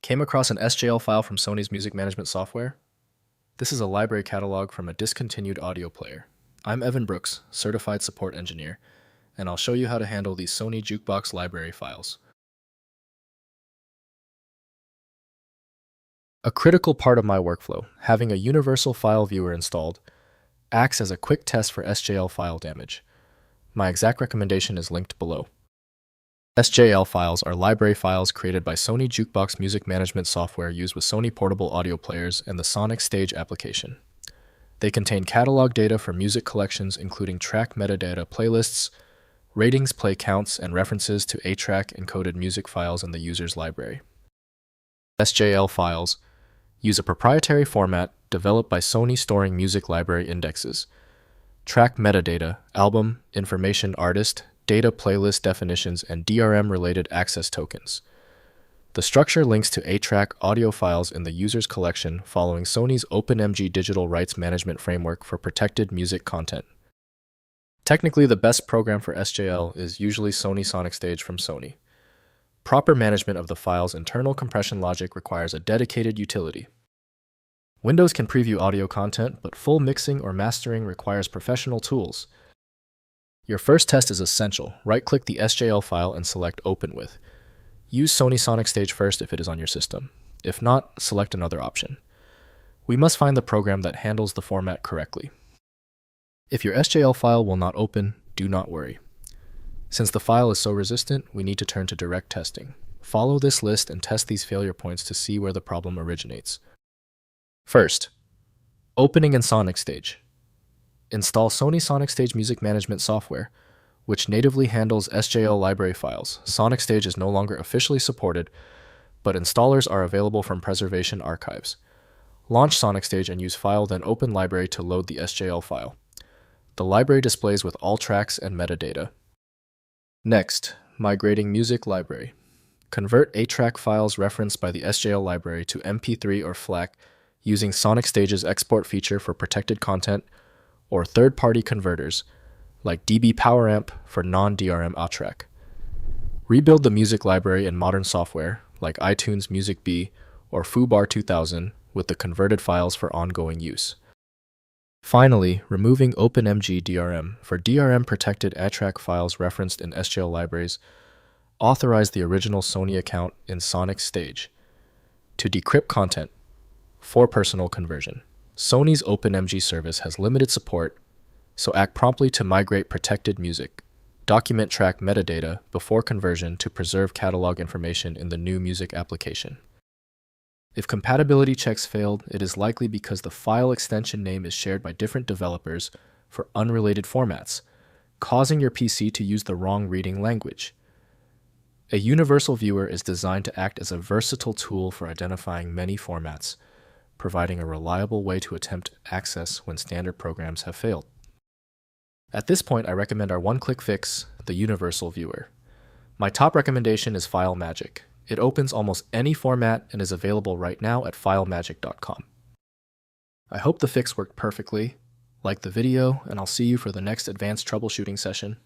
Came across an SJL file from Sony's music management software? This is a library catalog from a discontinued audio player. I'm Evan Brooks, Certified Support Engineer, and I'll show you how to handle these Sony Jukebox library files. A critical part of my workflow, having a universal file viewer installed, acts as a quick test for SJL file damage. My exact recommendation is linked below. SJL files are library files created by Sony Jukebox music management software used with Sony portable audio players and the SonicStage application. They contain catalog data for music collections including track metadata playlists, ratings, play counts, and references to 8-track encoded music files in the user's library. SJL files use a proprietary format developed by Sony storing music library indexes, track metadata, album, information, artist, data playlist definitions, and DRM-related access tokens. The structure links to 8-track audio files in the user's collection following Sony's OpenMG digital rights management framework for protected music content. Technically, the best program for SJL is usually Sony SonicStage from Sony. Proper management of the file's internal compression logic requires a dedicated utility. Windows can preview audio content, but full mixing or mastering requires professional tools. Your first test is essential. Right-click the SJL file and select Open With. Use Sony SonicStage first if it is on your system. If not, select another option. We must find the program that handles the format correctly. If your SJL file will not open, do not worry. Since the file is so resistant, we need to turn to direct testing. Follow this list and test these failure points to see where the problem originates. First, opening in SonicStage. Install Sony SonicStage music management software, which natively handles SJL library files. SonicStage is no longer officially supported, but installers are available from preservation archives. Launch SonicStage and use File then Open Library to load the SJL file. The library displays with all tracks and metadata. Next, migrating music library. Convert 8-track files referenced by the SJL library to MP3 or FLAC using SonicStage's export feature for protected content, or third-party converters, like DB PowerAmp for non-DRM out-track. Rebuild the music library in modern software, like iTunes Music B or FooBar 2000, with the converted files for ongoing use. Finally, removing OpenMG DRM. For DRM-protected 8-track files referenced in SJL libraries, authorize the original Sony account in SonicStage. To decrypt content, for personal conversion. Sony's OpenMG service has limited support, so act promptly to migrate protected music. Document track metadata before conversion to preserve catalog information in the new music application. If compatibility checks failed, it is likely because the file extension name is shared by different developers for unrelated formats, causing your PC to use the wrong reading language. A universal viewer is designed to act as a versatile tool for identifying many formats, providing a reliable way to attempt access when standard programs have failed. At this point, I recommend our one-click fix, the Universal Viewer. My top recommendation is FileMagick. It opens almost any format and is available right now at filemagick.com. I hope the fix worked perfectly. Like the video, and I'll see you for the next advanced troubleshooting session.